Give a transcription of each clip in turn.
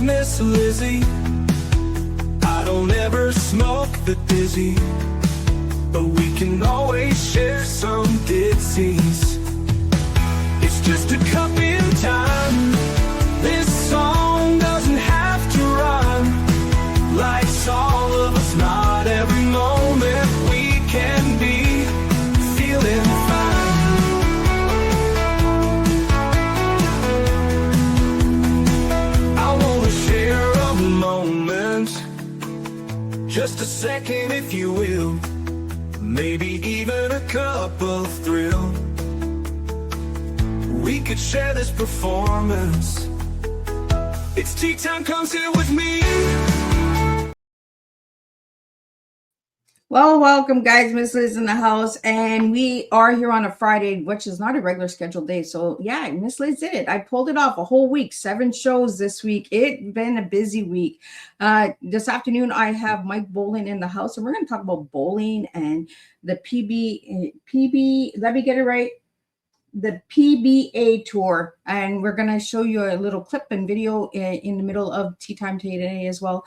Miss Lizzie. I don't ever smoke the dizzy, but we can always share some ditsies. It's just a cup in time. This song doesn't have to rhyme. Life's all of us, not every moment we can be feeling fine. I wanna share a moment, just a second if you will, maybe even a cup of thrill. We could share this performance. It's tea time, come sit with me. Well, welcome guys. Miss Liz in the house, and we are here on a Friday, which is not a regular scheduled day. So yeah, Miss Liz did it. I pulled it off a whole week, 7 shows this week. It's been a busy week. This afternoon I have Mike Bolland in the house, and we're going to talk about bowling and the PB. Let me get it right. The PBA tour, and we're going to show you a little clip and video in the middle of Tea Time today as well.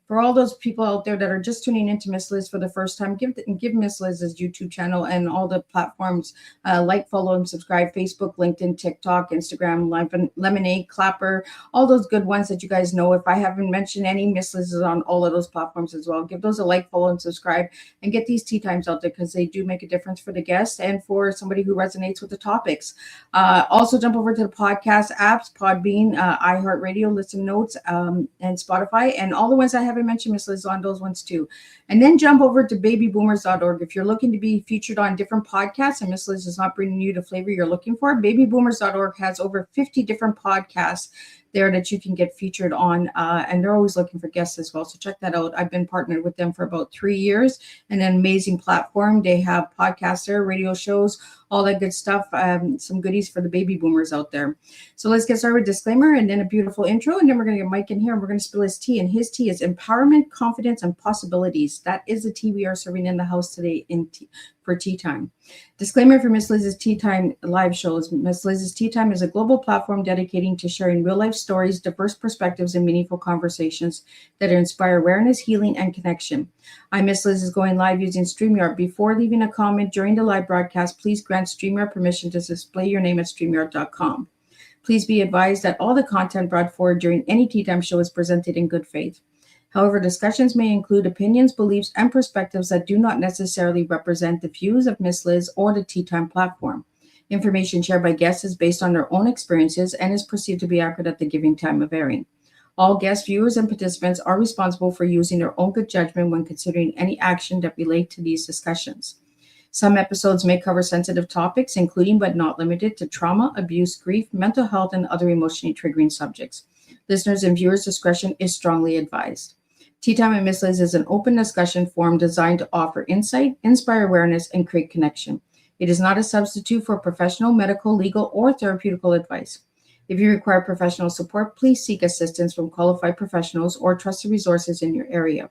For all those people out there that are just tuning into Miss Liz for the first time, give Miss Liz's YouTube channel and all the platforms like, follow, and subscribe: Facebook, LinkedIn, TikTok, Instagram, Lemonade, Clapper, all those good ones that you guys know. If I haven't mentioned any, Miss Liz is on all of those platforms as well. Give those a like, follow, and subscribe, and get these tea times out there because they do make a difference for the guests and for somebody who resonates with the topics. Also jump over to the podcast apps: Podbean, iHeartRadio, Listen Notes, and Spotify, and all the ones I haven't mentioned, Miss Liz on those ones too. And then jump over to babyboomers.org if you're looking to be featured on different podcasts and Miss Liz is not bringing you the flavor you're looking for. Babyboomers.org has over 50 different podcasts there that you can get featured on, and they're always looking for guests as well, so check that out. I've been partnered with them for about 3 years, and an amazing platform. They have podcasts there, radio shows, all that good stuff, some goodies for the baby boomers out there. So let's get started with disclaimer and then a beautiful intro, and then we're going to get Mike in here and we're going to spill his tea, and his tea is empowerment, confidence, and possibilities. That is the tea we are serving in the house today for Tea Time. Disclaimer for Miss Liz's Tea Time live shows. Miss Liz's Tea Time is a global platform dedicating to sharing real-life stories, diverse perspectives, and meaningful conversations that inspire awareness, healing, and connection. I'm Miss Liz is going live using StreamYard. Before leaving a comment during the live broadcast, please grant StreamYard permission to display your name at StreamYard.com. Please be advised that all the content brought forward during any Tea Time show is presented in good faith. However, discussions may include opinions, beliefs, and perspectives that do not necessarily represent the views of Miss Liz or the Tea Time platform. Information shared by guests is based on their own experiences and is perceived to be accurate at the given time of airing. All guests, viewers, and participants are responsible for using their own good judgment when considering any action that relate to these discussions. Some episodes may cover sensitive topics, including but not limited to trauma, abuse, grief, mental health, and other emotionally triggering subjects. Listeners' and viewers' discretion is strongly advised. Tea Time with Miss Liz is an open discussion forum designed to offer insight, inspire awareness, and create connection. It is not a substitute for professional, medical, legal, or therapeutical advice. If you require professional support, please seek assistance from qualified professionals or trusted resources in your area.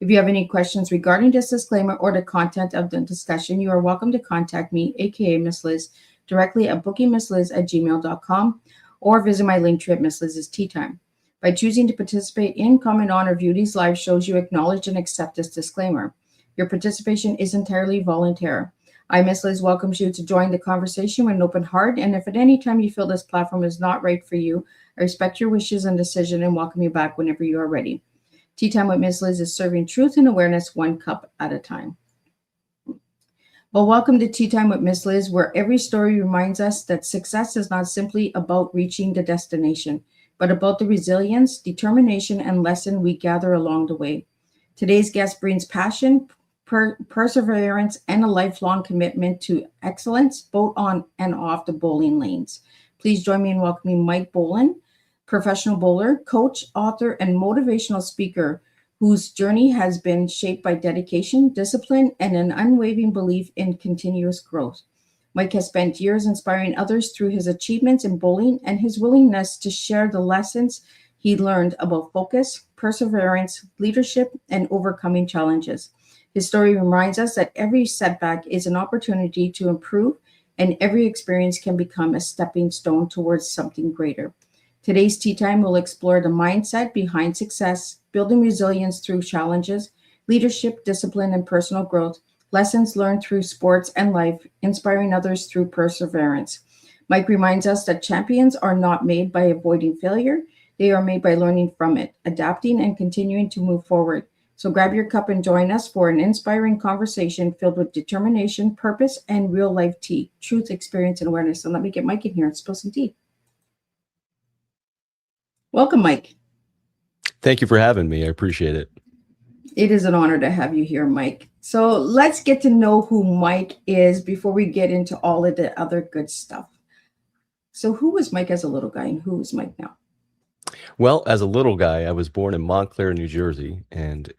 If you have any questions regarding this disclaimer or the content of the discussion, you are welcome to contact me, aka Miss Liz, directly at bookingmissliz@gmail.com or visit my link tree at Miss Liz's Tea Time. By choosing to participate in, comment on, or view these live shows, you acknowledge and accept this disclaimer. Your participation is entirely voluntary. I, Miss Liz, welcomes you to join the conversation with an open heart, and if at any time you feel this platform is not right for you, I respect your wishes and decision and welcome you back whenever you are ready. Tea Time with Miss Liz is serving truth and awareness one cup at a time. Well, welcome to Tea Time with Miss Liz, where every story reminds us that success is not simply about reaching the destination, but about the resilience, determination, and lesson we gather along the way. Today's guest brings passion, perseverance, and a lifelong commitment to excellence, both on and off the bowling lanes. Please join me in welcoming Mike Bolland, professional bowler, coach, author, and motivational speaker, whose journey has been shaped by dedication, discipline, and an unwavering belief in continuous growth. Mike has spent years inspiring others through his achievements in bowling and his willingness to share the lessons he learned about focus, perseverance, leadership, and overcoming challenges. His story reminds us that every setback is an opportunity to improve, and every experience can become a stepping stone towards something greater. Today's tea time will explore the mindset behind success, building resilience through challenges, leadership, discipline, and personal growth, lessons learned through sports and life, inspiring others through perseverance. Mike reminds us that champions are not made by avoiding failure, they are made by learning from it, adapting, and continuing to move forward. So grab your cup and join us for an inspiring conversation filled with determination, purpose, and real life tea, truth, experience, and awareness. So let me get Mike in here and spill some tea. Welcome, Mike. Thank you for having me. I appreciate it. It is an honor to have you here, Mike. So let's get to know who Mike is before we get into all of the other good stuff. So who was Mike as a little guy and who is Mike now? Well, as a little guy, I was born in Montclair, New Jersey, and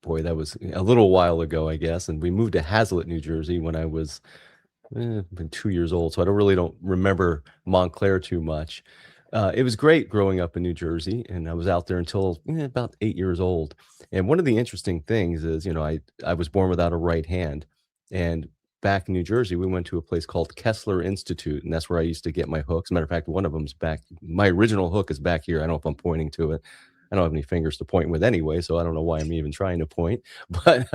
boy, that was a little while ago, I guess. And we moved to Hazlitt, New Jersey when I was 2 years old. So I don't remember Montclair too much. It was great growing up in New Jersey, and I was out there until about 8 years old. And one of the interesting things is, I was born without a right hand. And back in New Jersey, we went to a place called Kessler Institute, and that's where I used to get my hooks. As a matter of fact, one of them's back. My original hook is back here. I don't know if I'm pointing to it. I don't have any fingers to point with anyway, so I don't know why I'm even trying to point. But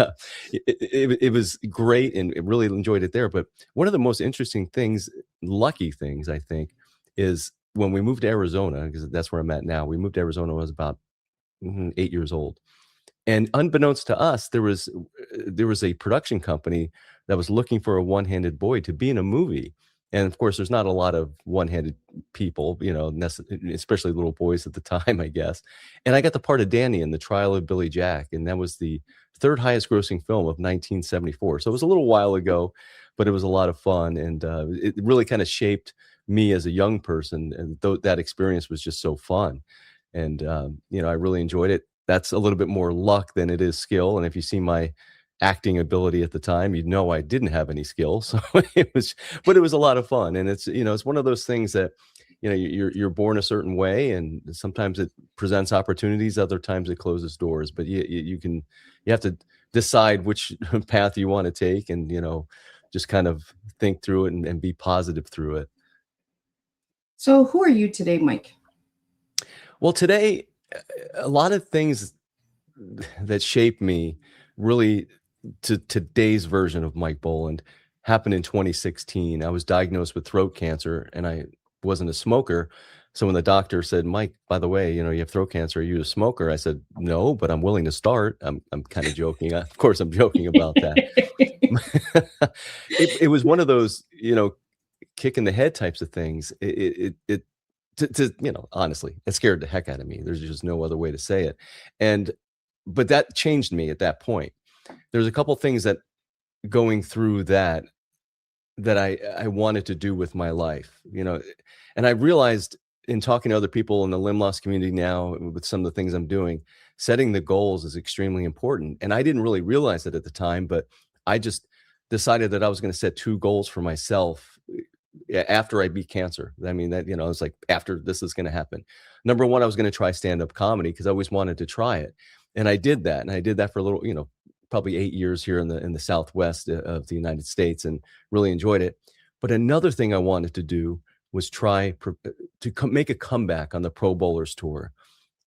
it was great, and I really enjoyed it there. But one of the most interesting things, lucky things, I think, is when we moved to Arizona, because that's where I'm at now. We moved to Arizona when I was about 8 years old. And unbeknownst to us, there was a production company that was looking for a one-handed boy to be in a movie. And of course, there's not a lot of one-handed people, especially little boys at the time, I guess. And I got the part of Danny in The Trial of Billy Jack. And that was the third highest grossing film of 1974. So it was a little while ago, but it was a lot of fun. And it really kind of shaped me as a young person. And that experience was just so fun. And, I really enjoyed it. That's a little bit more luck than it is skill. And if you see my acting ability at the time, I didn't have any skill. So it was a lot of fun. And it's one of those things that, you're born a certain way, and sometimes it presents opportunities, other times it closes doors, but you have to decide which path you want to take, and, just kind of think through it and be positive through it. So who are you today, Mike? Well, today, a lot of things that shape me really to today's version of Mike Bolland happened in 2016. I was diagnosed with throat cancer, and I wasn't a smoker. So when the doctor said, "Mike, by the way, you have throat cancer. Are you a smoker?" I said, "No, but I'm willing to start." I'm kind of joking. Of course, I'm joking about that. It was one of those, kick in the head types of things. Honestly, it scared the heck out of me. There's just no other way to say it. But that changed me at that point. There's a couple things that going through that I wanted to do with my life, and I realized in talking to other people in the limb loss community now with some of the things I'm doing, setting the goals is extremely important. And I didn't really realize it at the time, but I just decided that I was going to set 2 goals for myself after I beat cancer. I mean, that, I was like, after this is going to happen. Number one, I was going to try stand-up comedy because I always wanted to try it. And I did that. And I did that for a little, probably 8 years here in the Southwest of the United States, and really enjoyed it. But another thing I wanted to do was try to make a comeback on the Pro Bowlers Tour.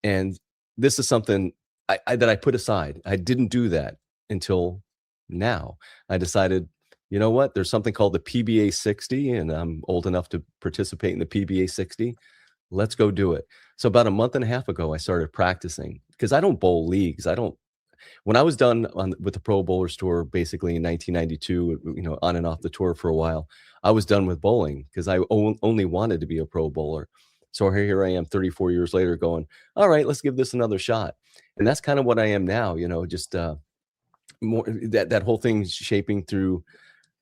And this is something that I put aside. I didn't do that until now. I decided, you know what? There's something called the PBA 60, and I'm old enough to participate in the PBA 60. Let's go do it. So about a month and a half ago, I started practicing, because I don't bowl leagues. When I was done with the Pro Bowlers Tour, basically in 1992, on and off the tour for a while, I was done with bowling because I only wanted to be a pro bowler. So here I am 34 years later going, all right, let's give this another shot. And that's kind of what I am now, just more that whole thing shaping through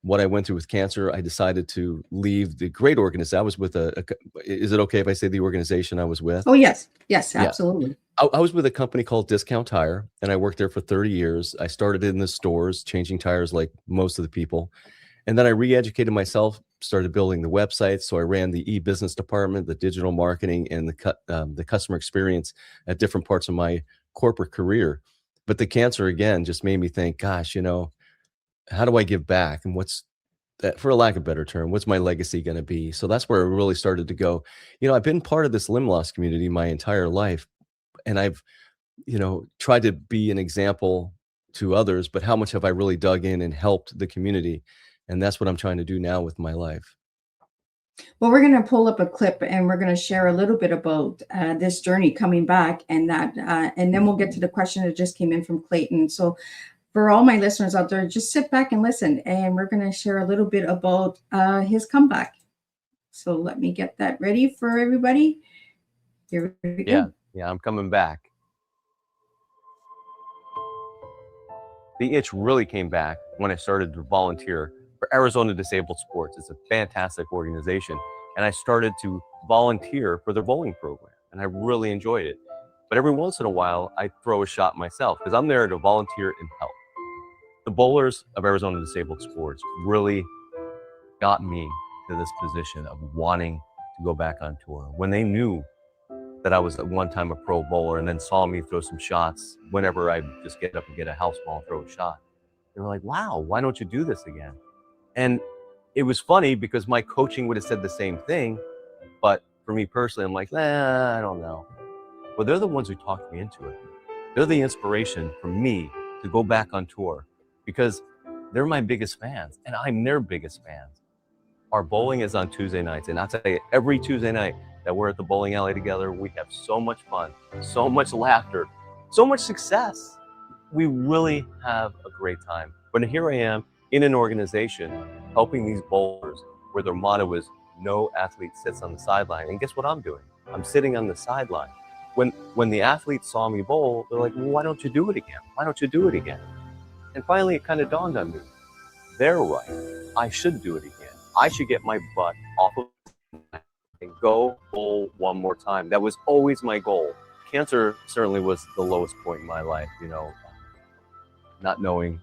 what I went through with cancer. I decided to leave the great organization. I was with is it okay if I say the organization I was with? Oh, yes. Yes, absolutely. Yeah. I was with a company called Discount Tire, and I worked there for 30 years. I started in the stores, changing tires like most of the people. And then I re-educated myself, started building the website. So I ran the e-business department, the digital marketing, and the customer experience at different parts of my corporate career. But the cancer, again, just made me think, gosh, how do I give back? And for a lack of a better term, what's my legacy going to be? So that's where I really started to go. I've been part of this limb loss community my entire life, and I've, tried to be an example to others, but how much have I really dug in and helped the community? And that's what I'm trying to do now with my life. Well, we're going to pull up a clip and we're going to share a little bit about this journey coming back, and that, and then we'll get to the question that just came in from Clayton. So for all my listeners out there, just sit back and listen, and we're going to share a little bit about his comeback. So let me get that ready for everybody. Here we go. Yeah, I'm coming back. The itch really came back when I started to volunteer for Arizona Disabled Sports. It's a fantastic organization. And I started to volunteer for their bowling program, and I really enjoyed it. But every once in a while, I throw a shot myself because I'm there to volunteer and help. The bowlers of Arizona Disabled Sports really got me to this position of wanting to go back on tour. When they knew that I was at one time a pro bowler and then saw me throw some shots whenever I just get up and get a house ball and throw a shot, they were like, wow, why don't you do this again? And it was funny because my coaching would have said the same thing, but for me personally, I'm like, I don't know. Well, they're the ones who talked me into it. They're the inspiration for me to go back on tour because they're my biggest fans and I'm their biggest fans. Our bowling is on Tuesday nights, and I'll tell you, every Tuesday night that we're at the bowling alley together, we have so much fun, so much laughter, so much success. We really have a great time. But here I am in an organization helping these bowlers where their motto is no athlete sits on the sideline. And guess what I'm doing? I'm sitting on the sideline. When the athletes saw me bowl, they're like, well, why don't you do it again? Why don't you do it again? And finally, it kind of dawned on me. They're right. I should do it again. I should get my butt off of and go bowl one more time. That was always my goal. Cancer certainly was the lowest point in my life, not knowing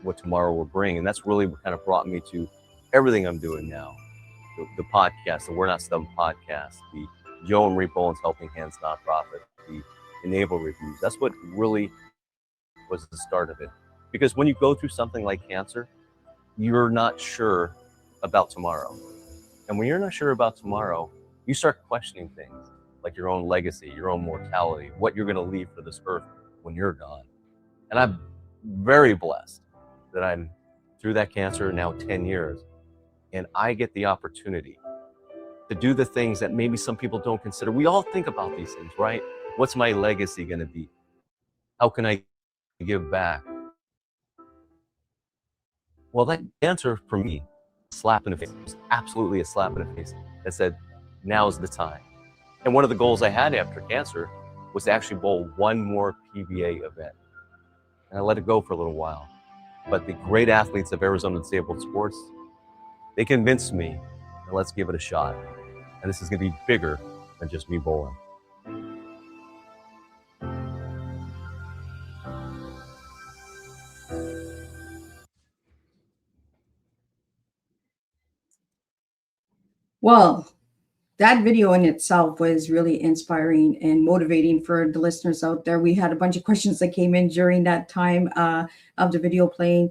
what tomorrow will bring. And that's really what kind of brought me to everything I'm doing now. The podcast, the We're Not Stumped podcast, the Joe and Marie Boland's Helping Hands nonprofit, the Enable reviews. That's what really was the start of it. Because when you go through something like cancer, you're not sure about tomorrow. And when you're not sure about tomorrow, you start questioning things like your own legacy, your own mortality, what you're going to leave for this earth when you're gone. And I'm very blessed that I'm through that cancer now 10 years, and I get the opportunity to do the things that maybe some people don't consider. We all think about these things, right? What's my legacy going to be? How can I give back? Well, that cancer for me, slap in the face, was absolutely a slap in the face that said, now's the time. And one of the goals I had after cancer was to actually bowl one more PBA event. And I let it go for a little while. But the great athletes of Arizona Disabled Sports, they convinced me, let's give it a shot. And this is going to be bigger than just me bowling. Well, that video in itself was really inspiring and motivating for the listeners out there. We had a bunch of questions that came in during that time of the video playing.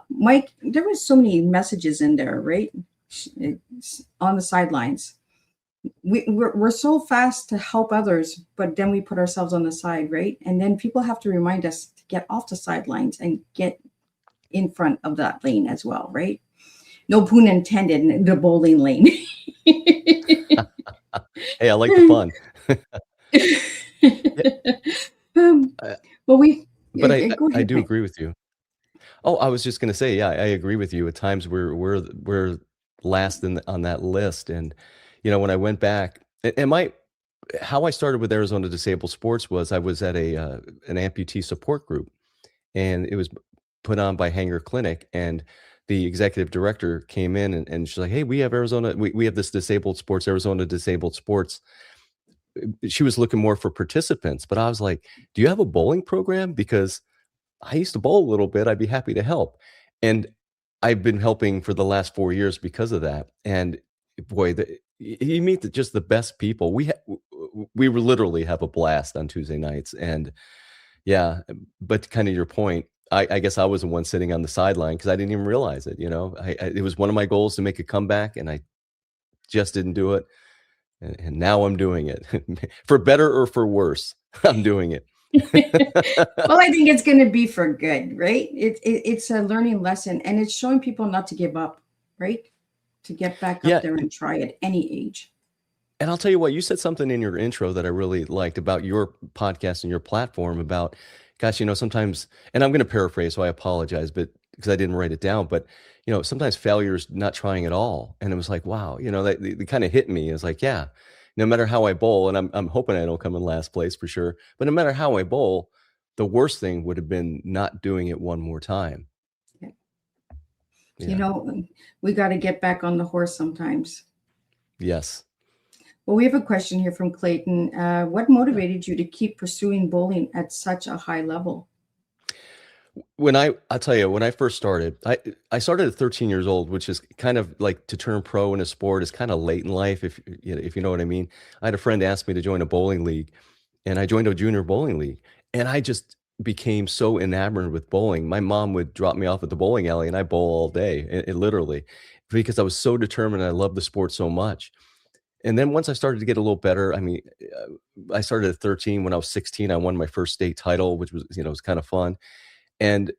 Mike, there was so many messages in there, right? It's on the sidelines. We're so fast to help others, but then we put ourselves on the side, right? And then people have to remind us to get off the sidelines and get in front of that lane as well, right? No pun intended, the bowling lane. Hey, I like the fun. I do agree with you. Oh, I was just going to say, yeah, I agree with you. At times we're last on that list. And, when I went back, and how I started with Arizona Disabled Sports was I was at an amputee support group, and it was put on by Hanger Clinic, and the executive director came in and she's like, hey, we have this Arizona Disabled Sports. She was looking more for participants, but I was like, do you have a bowling program? Because I used to bowl a little bit. I'd be happy to help. And I've been helping for the last 4 years because of that. And boy, you meet just the best people. We literally have a blast on Tuesday nights. And yeah, but kind of your point, I guess I was the one sitting on the sideline because I didn't even realize it. It was one of my goals to make a comeback, and I just didn't do it. And now I'm doing it for better or for worse. I'm doing it. Well, I think it's going to be for good, right? It's a learning lesson, and it's showing people not to give up, right? To get back Yeah. up there and try at any age. And I'll tell you what, you said something in your intro that I really liked about your podcast and your platform about, gosh, sometimes, and I'm going to paraphrase, so I apologize, but because I didn't write it down, but sometimes failure is not trying at all. And it was like, wow, that kind of hit me. It's like, yeah, no matter how I bowl, and I'm hoping I don't come in last place for sure, but no matter how I bowl, the worst thing would have been not doing it one more time. Yeah. We got to get back on the horse sometimes. Yes. Well, we have a question here from Clayton. What motivated you to keep pursuing bowling at such a high level? I'll tell you, when I first started, I started at 13 years old, which is kind of like to turn pro in a sport is kind of late in life, if you know what I mean. I had a friend ask me to join a bowling league, and I joined a junior bowling league, and I just became so enamored with bowling. My mom would drop me off at the bowling alley, and I bowl all day, literally, because I was so determined. I loved the sport so much. And then once I started to get a little better, I mean, I started at 13. When I was 16, I won my first state title, which was, was kind of fun. And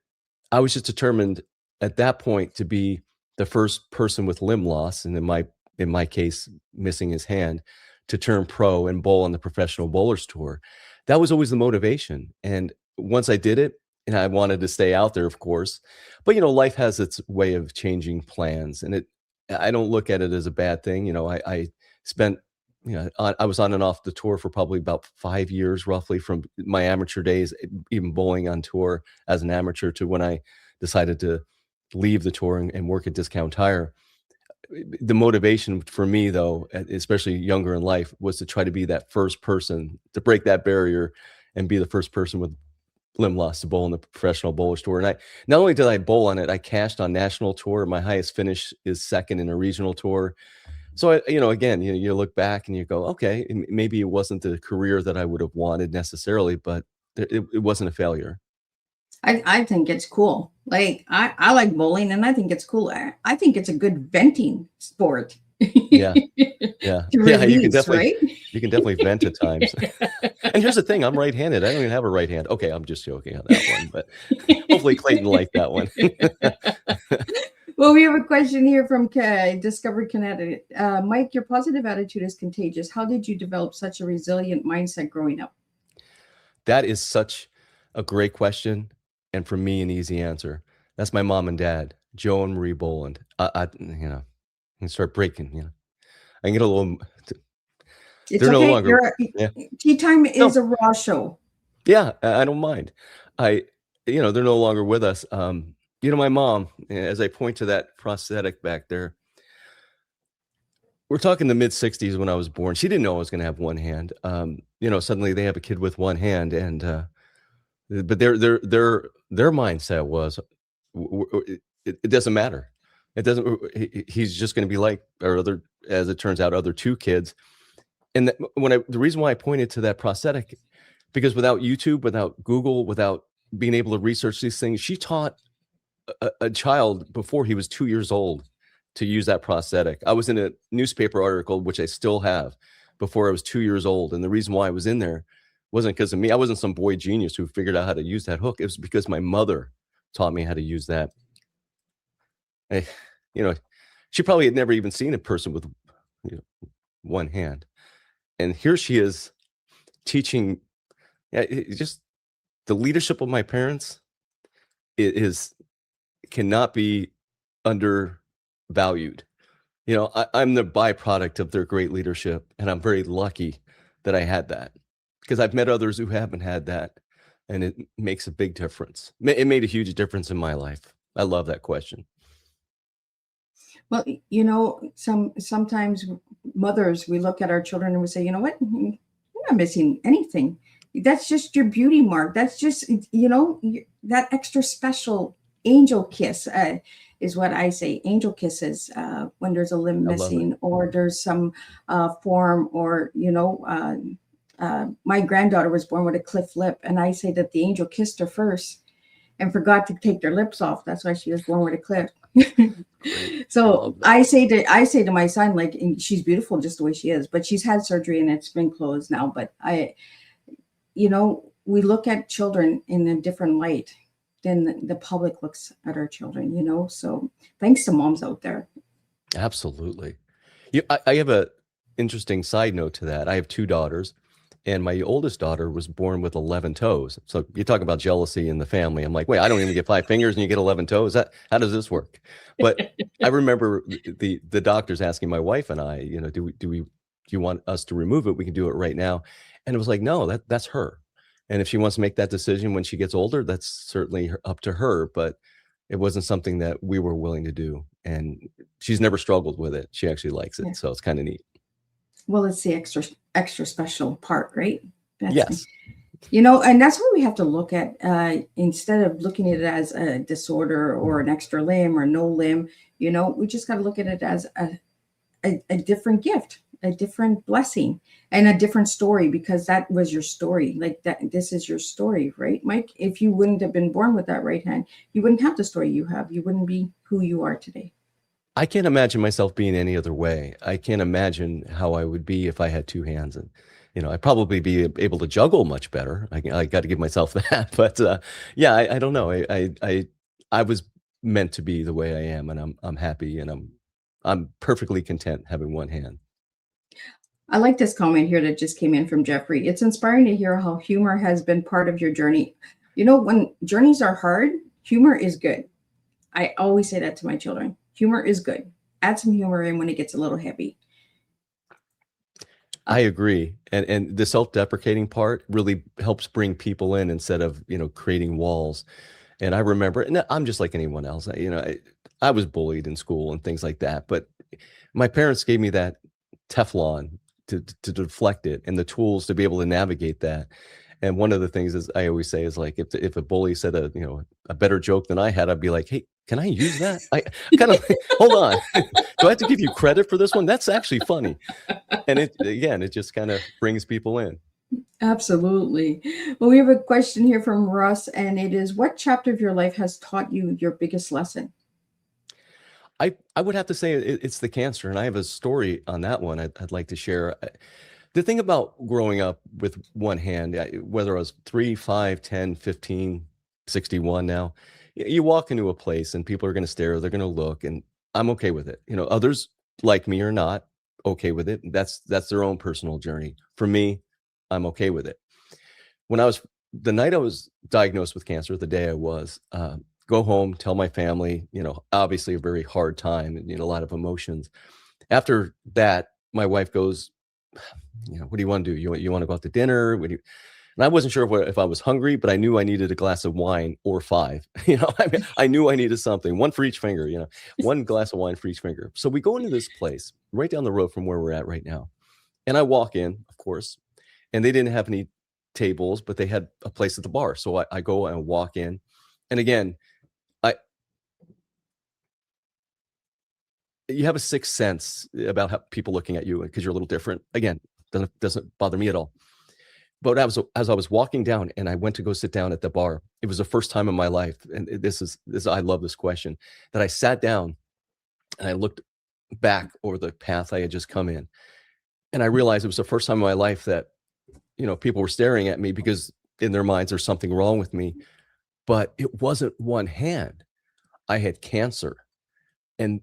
I was just determined at that point to be the first person with limb loss, and in my case, missing his hand, to turn pro and bowl on the Professional Bowlers Tour. That was always the motivation. And once I did it, and I wanted to stay out there, of course, but life has its way of changing plans, and I don't look at it as a bad thing. I spent, I was on and off the tour for probably about 5 years, roughly, from my amateur days, even bowling on tour as an amateur, to when I decided to leave the tour and work at Discount Tire. The motivation for me, though, especially younger in life, was to try to be that first person to break that barrier and be the first person with limb loss to bowl on the Professional Bowlers Tour. And not only did I bowl on it, I cashed on national tour. My highest finish is second in a regional tour. So, again, you look back and you go, okay, maybe it wasn't the career that I would have wanted necessarily, but it wasn't a failure. I think it's cool. Like, I like bowling, and I think it's cool. I think it's a good venting sport. Yeah. Yeah. Release, you can definitely vent at times. And here's the thing, I'm right-handed. I don't even have a right hand. Okay, I'm just joking on that one, but hopefully Clayton liked that one. Well, we have a question here from Discovery Connecticut. Mike, your positive attitude is contagious. How did you develop such a resilient mindset growing up? That is such a great question, and for me, an easy answer. That's my mom and dad, Joe and Marie Bolland. I can start breaking. I can get a little. It's they're okay. no longer. Teatime is a raw show. Yeah, I don't mind. They're no longer with us. My mom, as I point to that prosthetic back there, we're talking the mid 60s when I was born. She didn't know I was going to have one hand. Suddenly they have a kid with one hand, and but their mindset was, it doesn't matter. It doesn't. He's just going to be like our other, as it turns out, other two kids. And the reason why I pointed to that prosthetic, because without YouTube, without Google, without being able to research these things, she taught a child before he was 2 years old to use that prosthetic. I was in a newspaper article, which I still have, before I was 2 years old. And the reason why I was in there wasn't because of me. I wasn't some boy genius who figured out how to use that hook. It was because my mother taught me how to use that. She probably had never even seen a person with one hand. And here she is teaching. Just the leadership of my parents cannot be undervalued. I'm the byproduct of their great leadership, and I'm very lucky that I had that, because I've met others who haven't had that, and it makes a big difference. It made a huge difference in my life. I love that question. Well, sometimes mothers, we look at our children and we say, you know what, you're not missing anything. That's just your beauty mark. That's just, that extra special angel kiss is what I say. Angel kisses when there's a limb missing, or there's some form, or, my granddaughter was born with a cleft lip, and I say that the angel kissed her first. and forgot to take their lips off. That's why she was born with a clip. Great. So I say to my son, like, she's beautiful just the way she is, but she's had surgery and it's been closed now. But we look at children in a different light than the public looks at our children, so thanks to moms out there. Absolutely. I have a interesting side note to that. I have two daughters, and my oldest daughter was born with 11 toes. So you talk about jealousy in the family. I'm like, wait, I don't even get 5 fingers and you get 11 toes. How does this work? But I remember the doctors asking my wife and I, do you want us to remove it? We can do it right now. And it was like, no, that's her. And if she wants to make that decision when she gets older, that's certainly up to her. But it wasn't something that we were willing to do. And she's never struggled with it. She actually likes it. Yeah. So it's kind of neat. Well, it's the extra special part, right? Yes. And that's what we have to look at, instead of looking at it as a disorder or an extra limb or no limb, we just got to look at it as a different gift, a different blessing, and a different story, because that was your story. Like that, this is your story, right, Mike? If you wouldn't have been born with that right hand, you wouldn't have the story you have. You wouldn't be who you are today. I can't imagine myself being any other way. I can't imagine how I would be if I had 2 hands, and I'd probably be able to juggle much better. I got to give myself that, but I don't know. I was meant to be the way I am, and I'm happy, and I'm perfectly content having 1 hand. I like this comment here that just came in from Jeffrey. It's inspiring to hear how humor has been part of your journey. When journeys are hard, humor is good. I always say that to my children. Humor is good. Add some humor in when it gets a little heavy. I agree. And the self-deprecating part really helps bring people in instead of, creating walls. And I remember, and I'm just like anyone else, I was bullied in school and things like that, but my parents gave me that Teflon to deflect it and the tools to be able to navigate that. And one of the things is I always say is like, if a bully said a better joke than I had, I'd be like, hey, can I use that? I kind of hold on. Do I have to give you credit for this one? That's actually funny. And it just kind of brings people in. Absolutely. Well, we have a question here from Russ, and it is, what chapter of your life has taught you your biggest lesson? I would have to say it's the cancer, and I have a story on that one I'd like to share. The thing about growing up with 1 hand, whether I was 3, 5, 10, 15, 61 now, you walk into a place and people are going to stare, they're going to look, and I'm okay with it. Others like me are not okay with it. That's their own personal journey. For me, I'm okay with it. The night I was diagnosed with cancer, the day I was, go home, tell my family, obviously a very hard time and a lot of emotions. After that, my wife goes, what do you want to do? You want to go out to dinner? And I wasn't sure if I was hungry, but I knew I needed a glass of wine or 5. I knew I needed something, 1 for each finger, 1 glass of wine for each finger. So we go into this place right down the road from where we're at right now. And I walk in, of course, and they didn't have any tables, but they had a place at the bar. So I go and walk in. And again, you have a sixth sense about how people looking at you because you're a little different. Again, doesn't bother me at all. But as I was walking down and I went to go sit down at the bar, it was the first time in my life, and this is I love this question, that I sat down and I looked back over the path I had just come in, and I realized it was the first time in my life that people were staring at me because in their minds there's something wrong with me, but it wasn't 1 hand. I had cancer, and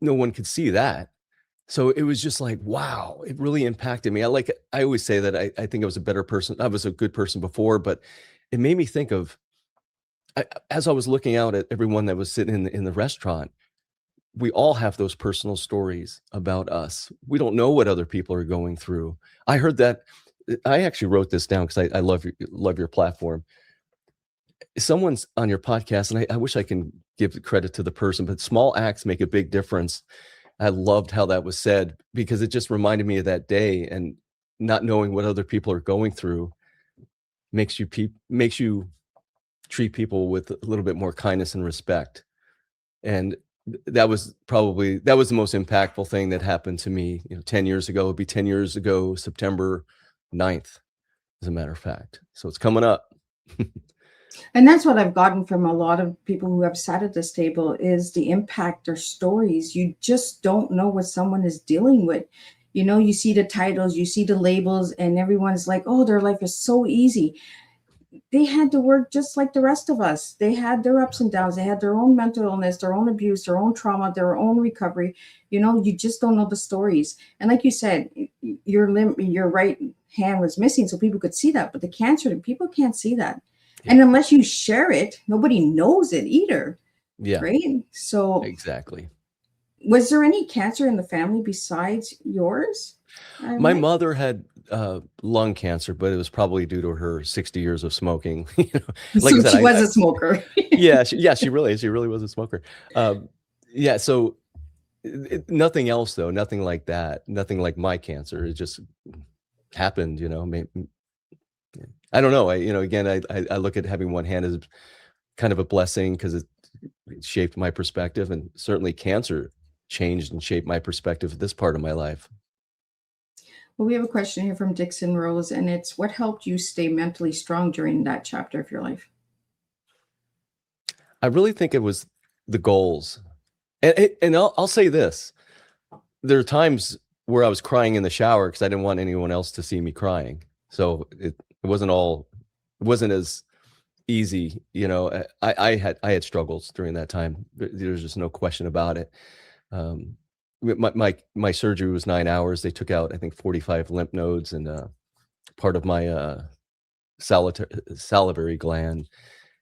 no one could see that. So it was just like, wow, it really impacted me. I always say that I think I was a better person. I was a good person before, but it made me think of, as I was looking out at everyone that was sitting in the restaurant, we all have those personal stories about us. We don't know what other people are going through. I heard that. I actually wrote this down because I love your platform. Someone's on your podcast, and I wish I can give the credit to the person, but small acts make a big difference. I loved how that was said because it just reminded me of that day, and not knowing what other people are going through makes you treat people with a little bit more kindness and respect. And that was the most impactful thing that happened to me, 10 years ago. It'd be 10 years ago, September 9th, as a matter of fact. So it's coming up. And that's what I've gotten from a lot of people who have sat at this table is the impact their stories. You just don't know what someone is dealing with. You know, you see the titles, you see the labels, and everyone's like, oh, their life is so easy. They had to work just like the rest of us. They had their ups and downs. They had their own mental illness, their own abuse, their own trauma, their own recovery. You know, you just don't know the stories. And like you said, your right hand was missing, so people could see that. But the cancer, people can't see that. Yeah. And unless you share it, nobody knows it either. Yeah, Right. So, exactly. was there any cancer in the family besides yours? My Mike? mother had lung cancer, but it was probably due to her 60 years of smoking. You know, like I So said, she was a smoker. yeah, she really was a smoker. Yeah, so nothing else though, nothing like that, nothing like my cancer. It just happened, you know. I don't know. Again, I look at having one hand as kind of a blessing because it shaped my perspective, and certainly cancer changed and shaped my perspective of this part of my life. Well, we have a question here from Dixon Rose, and it's what helped you stay mentally strong during that chapter of your life? I really think it was the goals. And I'll say this. There are times where I was crying in the shower because I didn't want anyone else to see me crying. So it wasn't as easy. You know, I had struggles during that time. There's just no question about it. My surgery was 9 hours. They took out, I think, 45 lymph nodes and part of my salivary gland.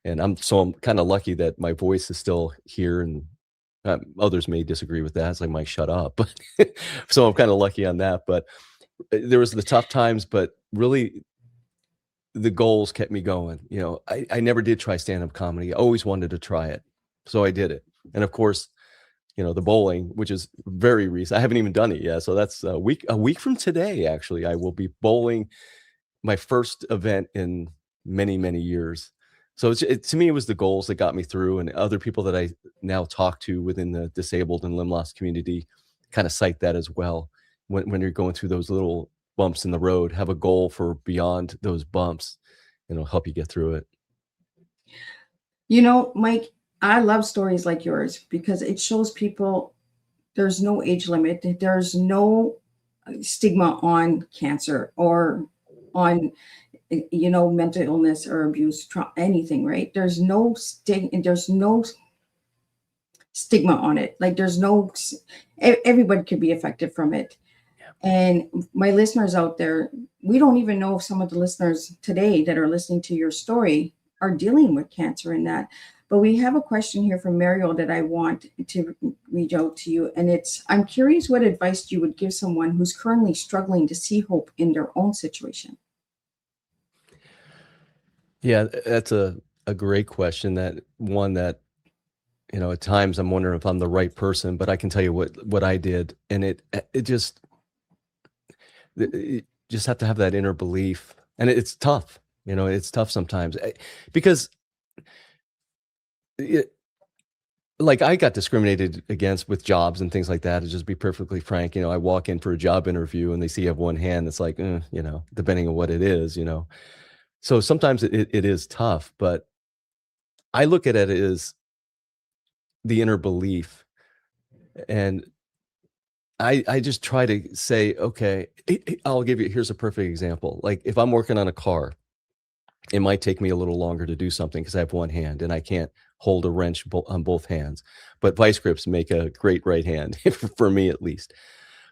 And I'm kind of lucky that my voice is still here, and others may disagree with that. It's like, Mike, shut up. But so I'm kind of lucky on that. But there was the tough times, but really the goals kept me going. You know, I never did try stand-up comedy. I always wanted to try it. So I did it. And of course, you know, the bowling, which is very recent. I haven't even done it yet. So that's a week from today, actually. I will be bowling my first event in many, many years. So to me, it was the goals that got me through, and other people that I now talk to within the disabled and limb loss community kind of cite that as well. When you're going through those little bumps in the road, have a goal for beyond those bumps, and it'll help you get through it. You know, Mike, I love stories like yours because it shows people there's no age limit. There's no stigma on cancer or on, you know, mental illness or abuse, anything, right? There's no stigma on it. Like everybody could be affected from it. Yeah. And my listeners out there, we don't even know if some of the listeners today that are listening to your story are dealing with cancer in that. But we have a question here from Mario that I want to reach out to you. And I'm curious what advice you would give someone who's currently struggling to see hope in their own situation. Yeah, that's a great question. That, you know, at times I'm wondering if I'm the right person, but I can tell you what I did. And you just have to have that inner belief. And it's tough, you know, it's tough sometimes because like I got discriminated against with jobs and things like that. To just be perfectly frank, you know, I walk in for a job interview and they see you have one hand. It's like, you know, depending on what it is, you know. So sometimes it is tough, but I look at it as the inner belief. And I just try to say, okay, here's a perfect example. Like if I'm working on a car, it might take me a little longer to do something because I have one hand and I can't hold a wrench on both hands. But vice grips make a great right hand, for me at least.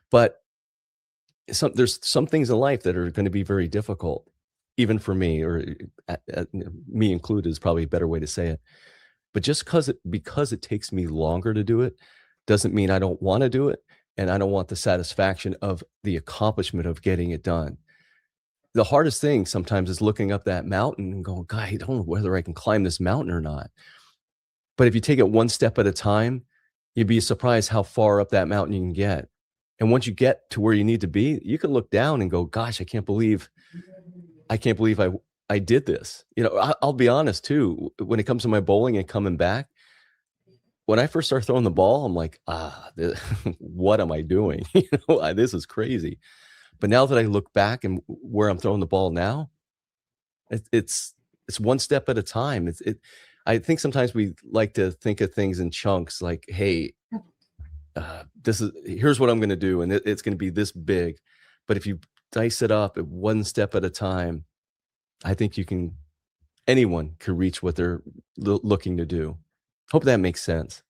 But there's some things in life that are going to be very difficult, even for me, or me included is probably a better way to say it. But just because it takes me longer to do it, doesn't mean I don't want to do it. And I don't want the satisfaction of the accomplishment of getting it done. The hardest thing sometimes is looking up that mountain and going, God, I don't know whether I can climb this mountain or not. But if you take it one step at a time, you'd be surprised how far up that mountain you can get. And once you get to where you need to be, you can look down and go, gosh, I can't believe I did this. You know, I'll be honest too, when it comes to my bowling and coming back, when I first started throwing the ball, I'm like, what am I doing? You know, this is crazy. But now that I look back and where I'm throwing the ball now, it's it's one step at a time. I think sometimes we like to think of things in chunks, like, hey, here's what I'm going to do, and it's going to be this big. But if you dice it up at one step at a time, I think anyone can reach what they're looking to do. Hope that makes sense.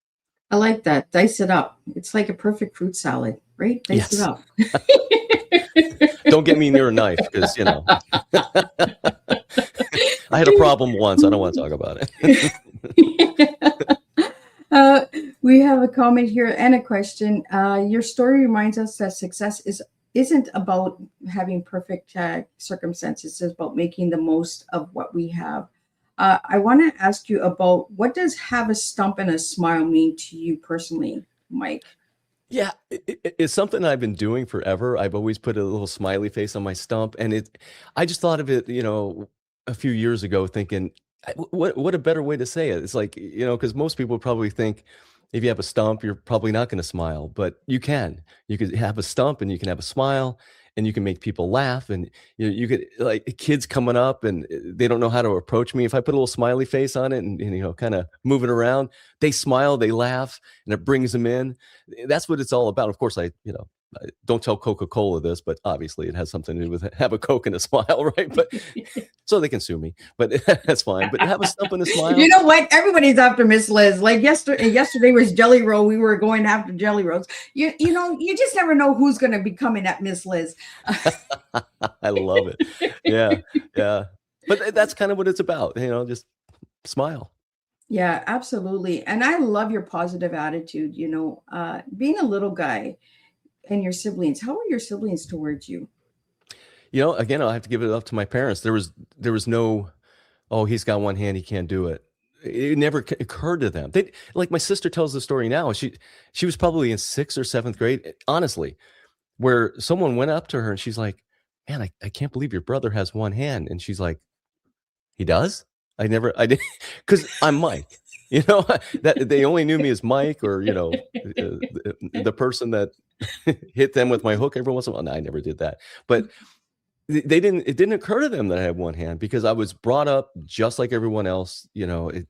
I like that. Dice it up. It's like a perfect fruit salad, right? Dice it up. Don't get me near a knife, because I had a problem once. I don't want to talk about it. We have a comment here and a question. Your story reminds us that success isn't about having perfect circumstances. It's about making the most of what we have. I want to ask you about, what does have a stump and a smile mean to you personally, Mike? Yeah, it's something I've been doing forever. I've always put a little smiley face on my stump, and I just thought of it, a few years ago, thinking, what a better way to say it. It's like, because most people probably think if you have a stump, you're probably not going to smile, but you could have a stump and you can have a smile, and you can make people laugh, and you could, like, kids coming up and they don't know how to approach me. If I put a little smiley face on it and kind of move it around, they smile, they laugh, and it brings them in. That's what it's all about. Of course, I don't tell Coca-Cola this, but obviously it has something to do with have a Coke and a smile, right? But so they can sue me, but that's fine. But have a stump and a smile. You know what? Everybody's after Miss Liz. Like yesterday was Jelly Roll. We were going after Jelly Rolls. You just never know who's going to be coming at Miss Liz. I love it. Yeah. But that's kind of what it's about. Just smile. Yeah, absolutely. And I love your positive attitude. Being a little guy. And your siblings, how are your siblings towards you? Again, I'll have to give it up to my parents. There was no, oh, he's got one hand, he can't do it. It never occurred to them. Like, my sister tells the story now. She was probably in 6th or 7th grade, honestly, where someone went up to her and she's like, man, I can't believe your brother has one hand. And she's like, he does? I did, because I'm Mike. That they only knew me as Mike, or the person that hit them with my hook every once in a while. No, I never did that. But it didn't occur to them that I had one hand, because I was brought up just like everyone else. There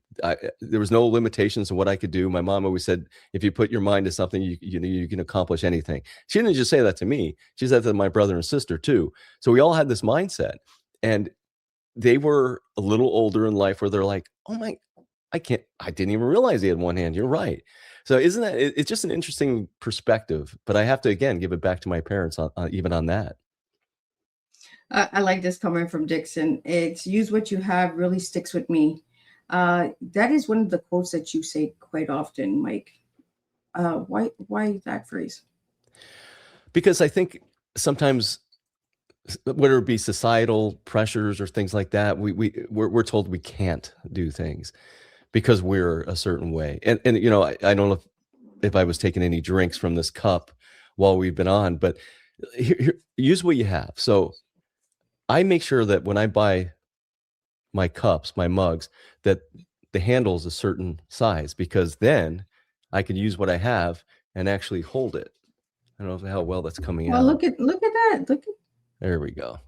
was no limitations on what I could do. My mom always said, if you put your mind to something, you can accomplish anything. She didn't just say that to me. She said that to my brother and sister too. So we all had this mindset, and they were a little older in life where they're like, oh my, I didn't even realize he had one hand. You're right. So isn't that, it's just an interesting perspective, but I have to, again, give it back to my parents even on that. I like this comment from Dixon. It's, use what you have really sticks with me. That is one of the quotes that you say quite often, Mike. Why that phrase? Because I think sometimes, whether it be societal pressures or things like that, we're told we can't do things because we're a certain way. And I don't know if I was taking any drinks from this cup while we've been on, but here, use what you have. So I make sure that when I buy my cups, my mugs, that the handle is a certain size, because then I can use what I have and actually hold it. I don't know how well that's coming out. Well, look at that. There we go.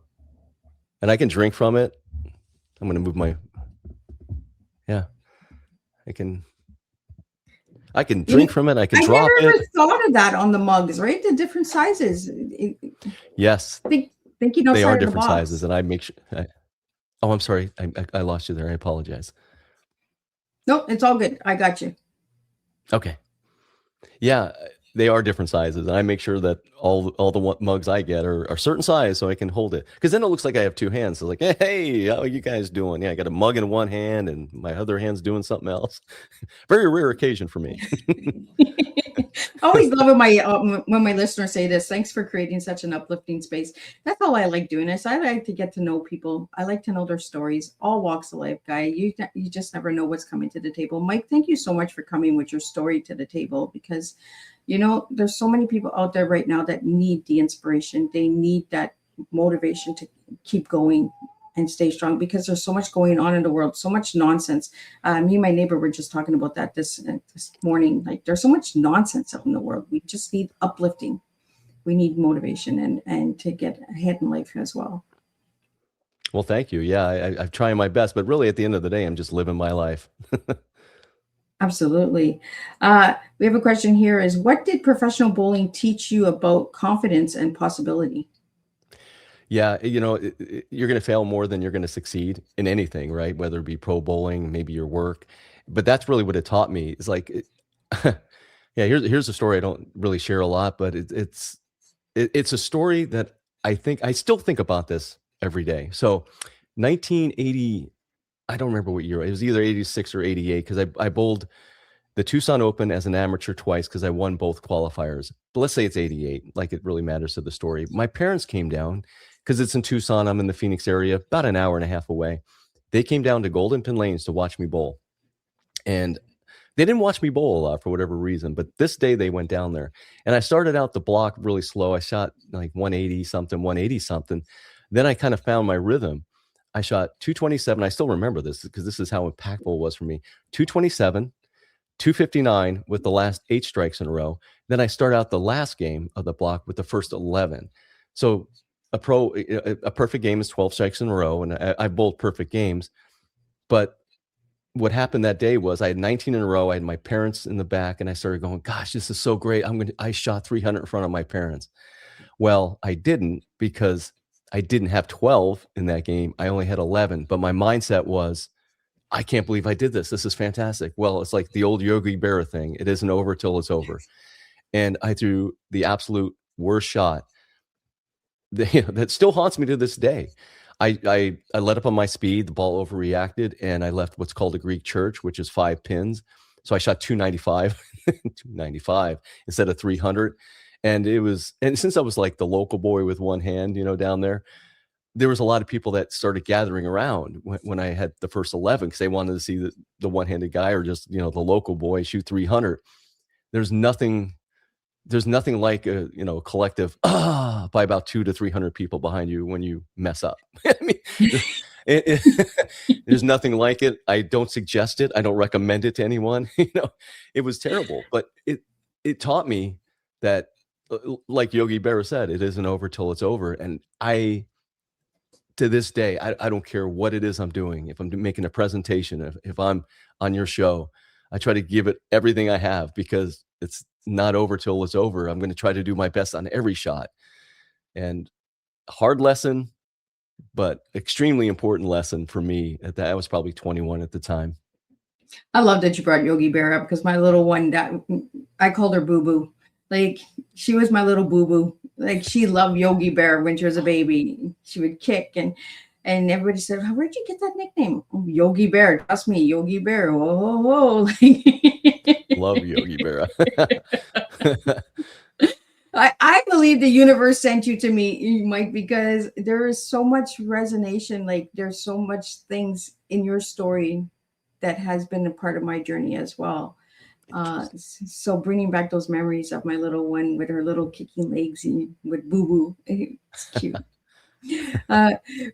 And I can drink from it. I'm going to move I can drink from it. I can drop it. I never thought of that on the mugs, right? The different sizes. Yes. Think they are different sizes, and I make sure. Oh, I'm sorry. I lost you there. I apologize. No, it's all good. I got you. Okay. Yeah, they are different sizes, and I make sure that all the mugs I get are a certain size so I can hold it. Because then it looks like I have two hands. So like, hey, how are you guys doing? Yeah, I got a mug in one hand and my other hand's doing something else. Very rare occasion for me. I always love when my listeners say this. Thanks for creating such an uplifting space. That's all I like doing. I like to get to know people. I like to know their stories. All walks of life, guy. You just never know what's coming to the table. Mike, thank you so much for coming with your story to the table, because there's so many people out there right now that need the inspiration. They need that motivation to keep going and stay strong, because there's so much going on in the world, so much nonsense. Me and my neighbor were just talking about that this morning. Like, there's so much nonsense out in the world. We just need uplifting. We need motivation and to get ahead in life as well. Well, thank you. Yeah, I'm trying my best, but really at the end of the day, I'm just living my life. Absolutely. We have a question here is what did professional bowling teach you about confidence and possibility? Yeah, you're going to fail more than you're going to succeed in anything, right? Whether it be pro bowling, maybe your work. But that's really what it taught me. It's like, yeah, here's a story I don't really share a lot, but it's a story that I still think about this every day. So 1980, I don't remember what year. It was either 86 or 88 because I bowled the Tucson Open as an amateur twice because I won both qualifiers. But let's say it's 88, like it really matters to the story. My parents came down because it's in Tucson. I'm in the Phoenix area, about an hour and a half away. They came down to Golden Pin Lanes to watch me bowl. And they didn't watch me bowl a lot for whatever reason, but this day they went down there. And I started out the block really slow. I shot like 180 something, 180 something. Then I kind of found my rhythm. I shot 227. I still remember this because this is how impactful it was for me. 227, 259 with the last 8 strikes in a row. Then I start out the last game of the block with the first 11. So a perfect game is 12 strikes in a row, and I bowled perfect games. But what happened that day was I had 19 in a row. I had my parents in the back, and I started going, "Gosh, this is so great! I shot 300 in front of my parents." Well, I didn't because I didn't have 12 in that game. I only had 11. But my mindset was, I can't believe I did this. This is fantastic. Well, it's like the old Yogi Berra thing. It isn't over till it's over. And I threw the absolute worst shot that still haunts me to this day. I let up on my speed. The ball overreacted, and I left what's called a Greek church, which is 5 pins. So I shot 295, 295 instead of 300. And since I was like the local boy with one hand, down there was a lot of people that started gathering around when I had the first 11 because they wanted to see the one-handed guy or just, the local boy shoot 300. There's nothing like a collective by about 200 to 300 people behind you when you mess up. I mean, there's nothing like it. I don't suggest it. I don't recommend it to anyone. It was terrible, but it taught me that, like Yogi Berra said, it isn't over till it's over. And to this day, I don't care what it is I'm doing. If I'm making a presentation, if I'm on your show, I try to give it everything I have because it's not over till it's over. I'm going to try to do my best on every shot. And hard lesson, but extremely important lesson for me. I was probably 21 at the time. I love that you brought Yogi Berra up because my little one, I called her Boo Boo. Like she was my little Boo Boo. Like she loved Yogi Berra when she was a baby. She would kick and everybody said, "Where'd you get that nickname?" "Oh, Yogi Berra." Trust me, Yogi Berra. Oh. Love Yogi Berra. I believe the universe sent you to me, Mike, because there is so much resonance. Like there's so much things in your story that has been a part of my journey as well. So bringing back those memories of my little one with her little kicking legs and with Boo Boo. It's cute.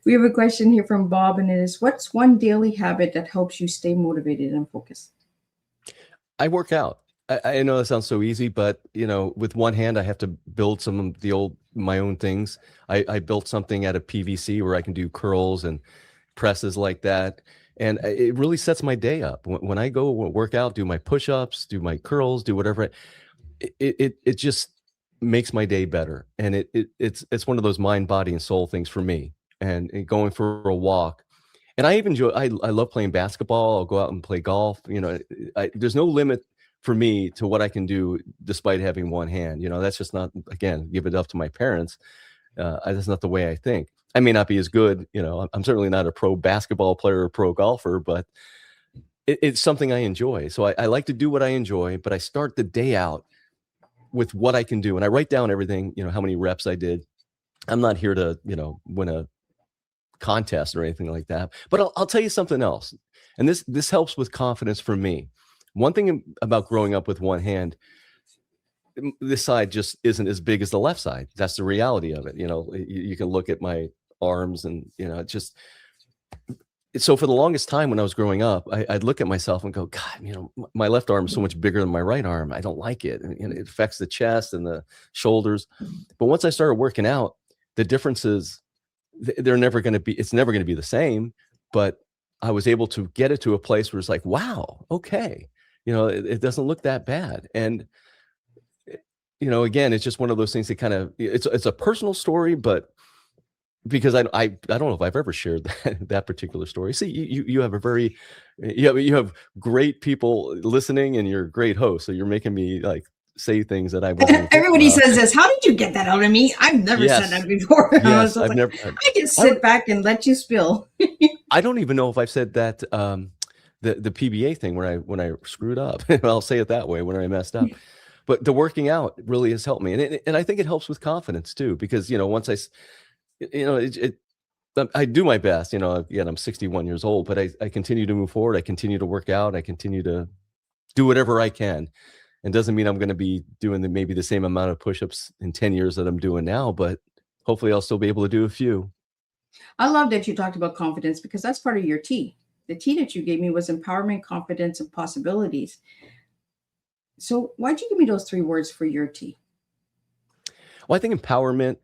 We have a question here from Bob, and it is, what's one daily habit that helps you stay motivated and focused? I work out. I know that sounds so easy, but with one hand, I have to build some of my own things. I built something out of PVC where I can do curls and presses like that. And it really sets my day up. When I go work out, do my push-ups, do my curls, do whatever, it just makes my day better. And it's one of those mind, body, and soul things for me. And going for a walk. And I even I love playing basketball. I'll go out and play golf. There's no limit for me to what I can do despite having one hand. That's just not, again, give it up to my parents. That's not the way I think. I may not be as good, I'm certainly not a pro basketball player or pro golfer, but it's something I enjoy. So I like to do what I enjoy, but I start the day out with what I can do. And I write down everything, how many reps I did. I'm not here to, win a contest or anything like that, but I'll tell you something else. And this helps with confidence for me. One thing about growing up with one hand, this side just isn't as big as the left side. That's the reality of it. You can look at my arms and, so for the longest time when I was growing up, I'd look at myself and go, God, my left arm is so much bigger than my right arm. I don't like it. And it affects the chest and the shoulders. But once I started working out, the differences they're never going to be, it's never going to be the same, but I was able to get it to a place where it's like, wow, okay, it doesn't look that bad. And again, it's just one of those things that kind of, it's a personal story, but because I don't know if I've ever shared that particular story. See, you have you have great people listening, and you're a great host, so you're making me like say things that I wasn't. Everybody says this. How did you get that out of me? I've never said that before. Yes, I just sit back and let you spill. I don't even know if I've said that the PBA thing when I screwed up. I'll say it that way, when I messed up. But the working out really has helped me, and I think it helps with confidence too, because once I do my best. Again, I'm 61 years old, but I continue to move forward. I continue to work out. I continue to do whatever I can. And doesn't mean I'm going to be doing maybe the same amount of push-ups in 10 years that I'm doing now, but hopefully I'll still be able to do a few. I love that you talked about confidence, because that's part of your T. The T that you gave me was empowerment, confidence, and possibilities. So why'd you give me those 3 words for your T? Well, I think empowerment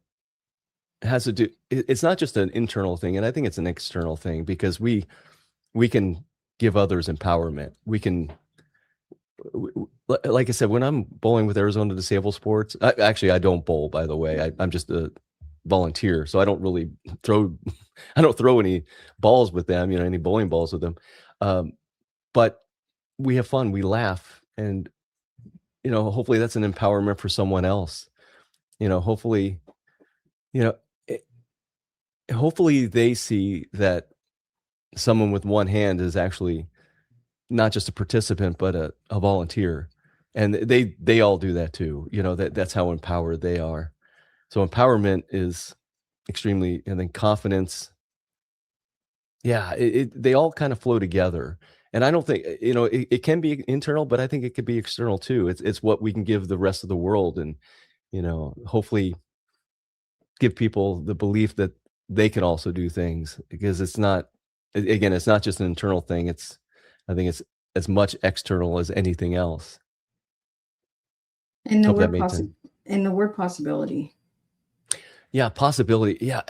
has to do, it's not just an internal thing, and I think it's an external thing, because we can give others empowerment. We can, like I said, when I'm bowling with Arizona Disabled Sports, actually I don't bowl, by the way. I'm just a volunteer, so I don't really throw any balls with them, any bowling balls with them. But we have fun, we laugh, and hopefully that's an empowerment for someone else. Hopefully they see that someone with one hand is actually not just a participant, but a volunteer. And they all do that too. That's how empowered they are. So empowerment is extremely, and then confidence. Yeah, they all kind of flow together. And I don't think, it can be internal, but I think it could be external too. It's what we can give the rest of the world, and, hopefully give people the belief that they can also do things, because it's not just an internal thing. I think it's as much external as anything else. And the word possibility. Yeah, possibility. Yeah,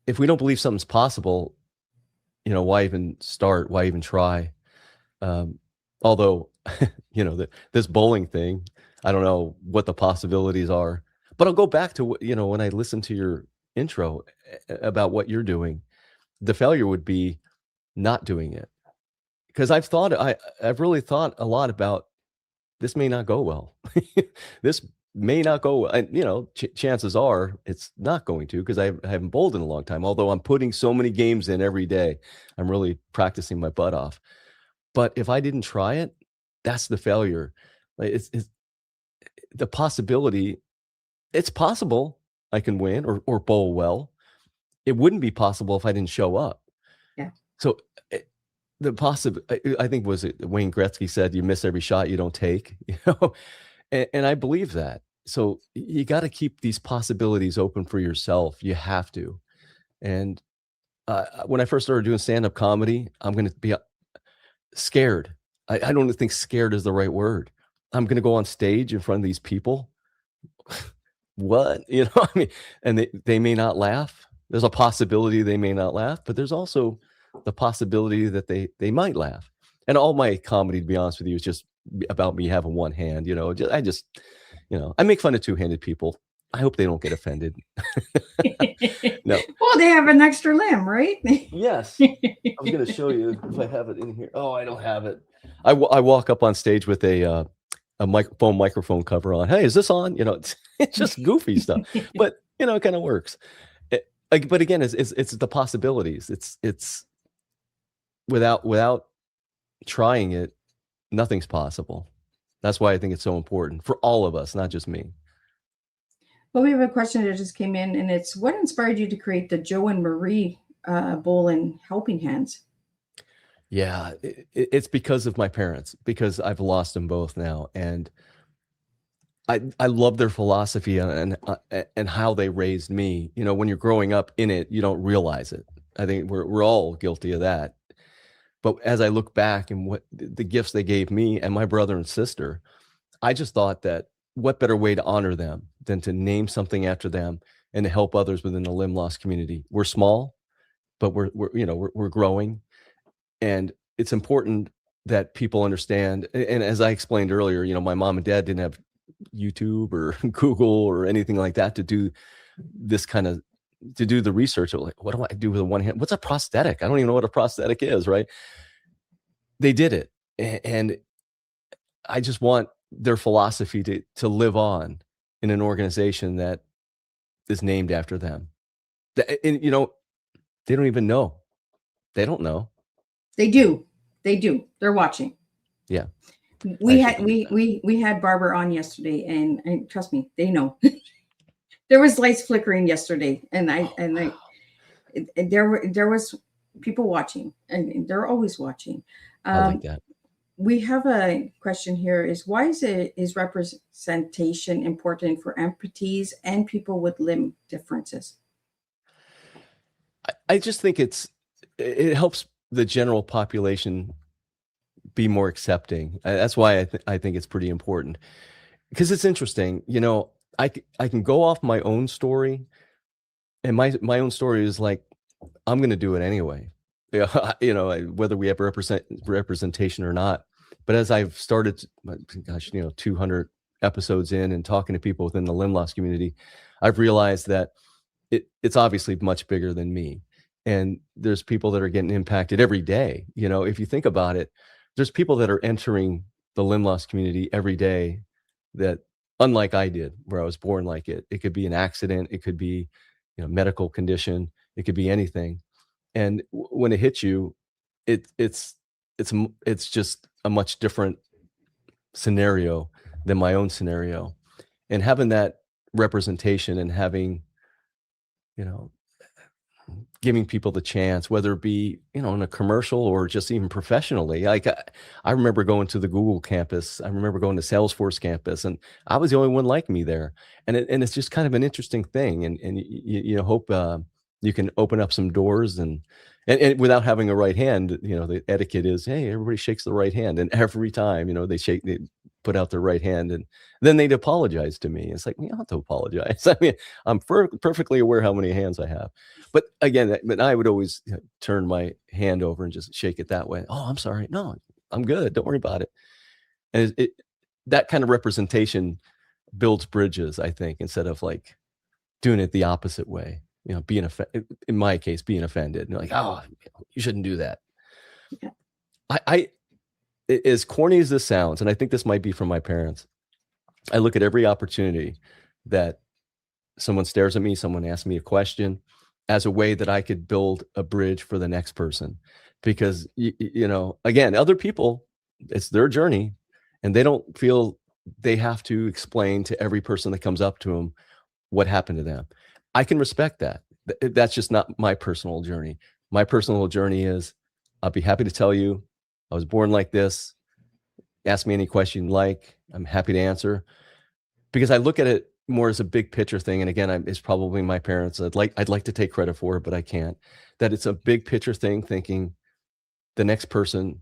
if we don't believe something's possible, why even start? Why even try? Although, this bowling thing, I don't know what the possibilities are, but I'll go back to when I listened to your intro about what you're doing, the failure would be not doing it. Because I've really thought a lot about, this may not go well. This may not go well. And, chances are it's not going to, because I haven't bowled in a long time. Although I'm putting so many games in every day, I'm really practicing my butt off. But if I didn't try it, that's the failure. Like, it's the possibility. It's possible I can win or bowl well. It wouldn't be possible if I didn't show up. Yeah. So I think, was it Wayne Gretzky said, you miss every shot you don't take, and I believe that. So you got to keep these possibilities open for yourself. You have to. And when I first started doing stand-up comedy, I'm going to be scared. I don't think scared is the right word. I'm going to go on stage in front of these people. What? And they may not laugh. There's a possibility they may not laugh, but there's also the possibility that they might laugh. And all my comedy, to be honest with you, is just about me having one hand. I make fun of two-handed people. I hope they don't get offended. No. Well, they have an extra limb, right? Yes. I was going to show you if I have it in here. Oh, I don't have it. I walk up on stage with a microphone cover on. Hey, is this on? It's just goofy stuff, but it kind of works. But again, it's the possibilities. It's without trying it, nothing's possible. That's why I think it's so important for all of us, not just me. Well, we have a question that just came in, and it's, what inspired you to create the Joe and Marie Bolland Helping Hands? Yeah, it's because of my parents, because I've lost them both now. And I love their philosophy and how they raised me. When you're growing up in it, you don't realize it. I think we're all guilty of that. But as I look back and what the gifts they gave me and my brother and sister, I just thought that what better way to honor them than to name something after them and to help others within the limb loss community. We're small, but we're growing, and it's important that people understand. And as I explained earlier, my mom and dad didn't have YouTube or Google or anything like that to do this to do the research of like, what do I do with one hand? What's a prosthetic? I don't even know what a prosthetic is, right? They did it. And I just want their philosophy to live on in an organization that is named after them. And, they don't even know. They don't know. They do. They're watching. Yeah. We had Barbara on yesterday, and trust me, they know. There was lights flickering yesterday, and there was people watching, and they're always watching. I like that. We have a question here: why is representation important for amputees and people with limb differences? I just think it helps the general population be more accepting. That's why I think it's pretty important, because it's interesting. I can go off my own story, and my own story is like, I'm going to do it anyway. Whether we have representation or not. But as I've started, 200 episodes in and talking to people within the limb loss community, I've realized that it's obviously much bigger than me. And there's people that are getting impacted every day. If you think about it, there's people that are entering the limb loss community every day that, unlike I did, where I was born like it could be an accident, it could be, medical condition, it could be anything. And when it hits you, it's just a much different scenario than my own scenario. And having that representation and having, giving people the chance, whether it be, in a commercial or just even professionally. Like I remember going to the Google campus. I remember going to Salesforce campus, and I was the only one like me there. And it's just kind of an interesting thing. And you hope you can open up some doors and without having a right hand, the etiquette is, hey, everybody shakes the right hand. And every time, they put out their right hand, and then they'd apologize to me. It's like, you don't have to apologize. I mean, I'm perfectly aware how many hands I have. But again, I would always turn my hand over and just shake it that way. Oh, I'm sorry. No, I'm good. Don't worry about it. And that kind of representation builds bridges, I think, instead of like doing it the opposite way. In my case, being offended. And you're like, oh, you shouldn't do that. Yeah. I as corny as this sounds, and I think this might be from my parents, I look at every opportunity that someone stares at me, someone asks me a question, as a way that I could build a bridge for the next person. Because, again, other people, it's their journey, and they don't feel they have to explain to every person that comes up to them what happened to them. I can respect that. That's just not my personal journey. My personal journey is, I'll be happy to tell you, I was born like this. Ask me any question you like. I'm happy to answer, because I look at it more as a big picture thing. And again, it's probably my parents. I'd like to take credit for it, but I can't. That it's a big picture thing, thinking the next person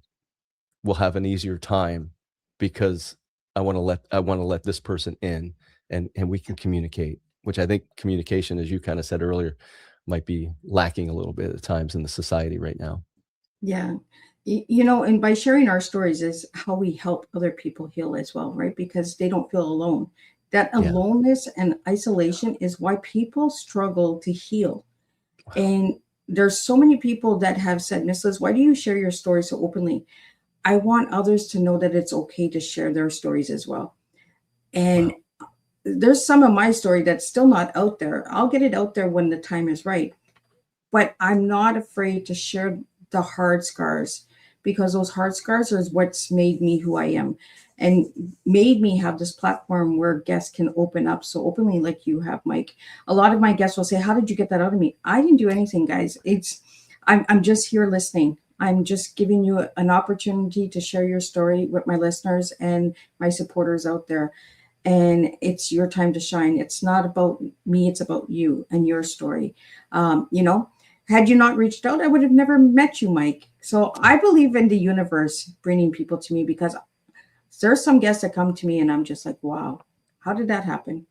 will have an easier time because I want to let this person in, and we can communicate. Which I think communication, as you kind of said earlier, might be lacking a little bit at times in the society right now. Yeah. And by sharing our stories is how we help other people heal as well, right? Because they don't feel alone. That aloneness and isolation is why people struggle to heal. Wow. And there's so many people that have said, Miss Liz, why do you share your story so openly? I want others to know that it's okay to share their stories as well. And there's some of my story that's still not out there. I'll get it out there when the time is right. But I'm not afraid to share the hard scars, because those hard scars are what's made me who I am, and made me have this platform where guests can open up so openly like you have, Mike. A lot of my guests will say, how did you get that out of me? I didn't do anything, guys. I'm just here listening. I'm just giving you an opportunity to share your story with my listeners and my supporters out there. And it's your time to shine. It's not about me. It's about you and your story. Had you not reached out, I would have never met you, Mike. So I believe in the universe bringing people to me, because there's some guests that come to me and I'm just like, wow, how did that happen?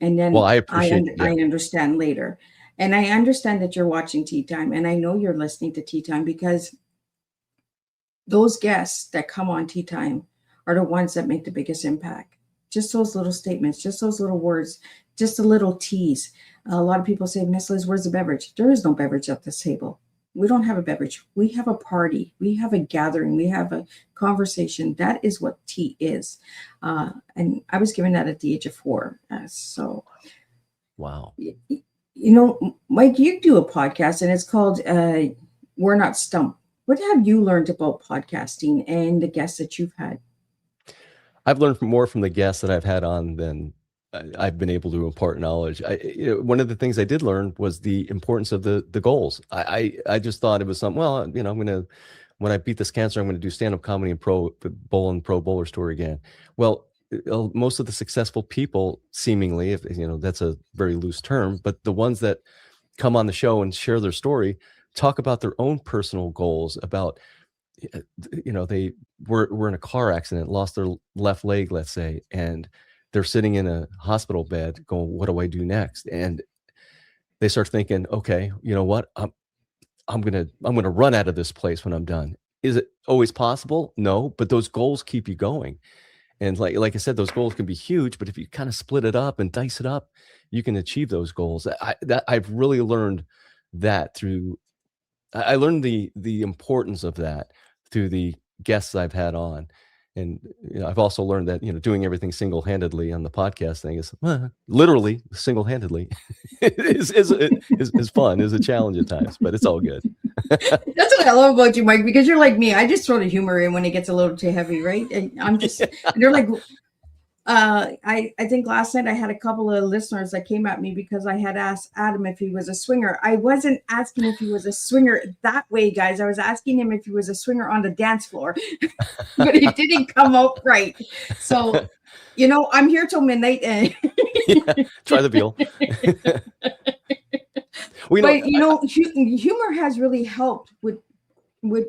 And then Well, I appreciate, I yeah. understand later. And I understand that you're watching Tea Time, and I know you're listening to Tea Time because those guests that come on Tea Time are the ones that make the biggest impact. Just those little statements, just those little words, just a little tease. A lot of people say, Miss Liz, where's the beverage? There is no beverage at this table. We don't have a beverage. We have a party. We have a gathering. We have a conversation. That is what tea is. And I was given that at the age of 4. So, Wow. Mike, you do a podcast and it's called We're Not Stumped. What have you learned about podcasting and the guests that you've had? I've learned more from the guests that I've had on than I've been able to impart knowledge. One of the things I did learn was the importance of the goals. I just thought it was something, well, when I beat this cancer, I'm going to do stand-up comedy and pro bowler story again. Well, most of the successful people, seemingly, if that's a very loose term, but the ones that come on the show and share their story, talk about their own personal goals, about, they were in a car accident, lost their left leg, let's say, and they're sitting in a hospital bed going, what do I do next? And they start thinking, okay, you know what? I'm going to run out of this place when I'm done. Is it always possible? No, but those goals keep you going. And like I said, those goals can be huge, but if you kind of split it up and dice it up, you can achieve those goals. I've really learned that I learned the importance of that through the guests I've had on. And I've also learned that doing everything single-handedly on the podcast thing is literally single-handedly is fun, is a challenge at times, but it's all good. That's what I love about you, Mike, because you're like me. I just throw the humor in when it gets a little too heavy, right? And I'm just, they're like, I think last night I had a couple of listeners that came at me because I had asked Adam if he was a swinger. I wasn't asking if he was a swinger that way, guys. I was asking him if he was a swinger on the dance floor, but he didn't come out right. So, I'm here till midnight. Yeah, try the veal. Humor has really helped with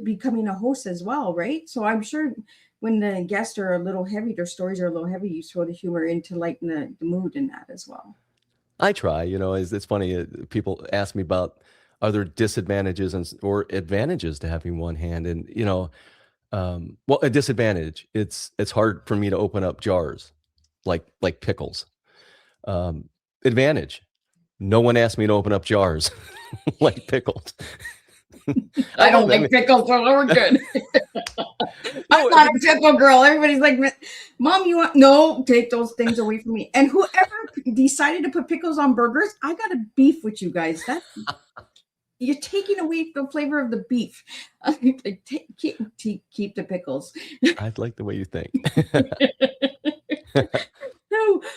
becoming a host as well, right? So I'm sure when the guests are a little heavy, their stories are a little heavy, you throw the humor in to lighten the mood in that as well. I try, it's funny. People ask me about are there disadvantages or advantages to having one hand, and well, a disadvantage, it's hard for me to open up jars like pickles. Advantage, no one asked me to open up jars like pickles. I don't like pickles, so we're good. I'm not a pickle girl. Everybody's like, Mom, you want? No, take those things away from me. And whoever decided to put pickles on burgers, I got a beef with you guys. You're taking away the flavor of the beef. Keep the pickles. I like the way you think.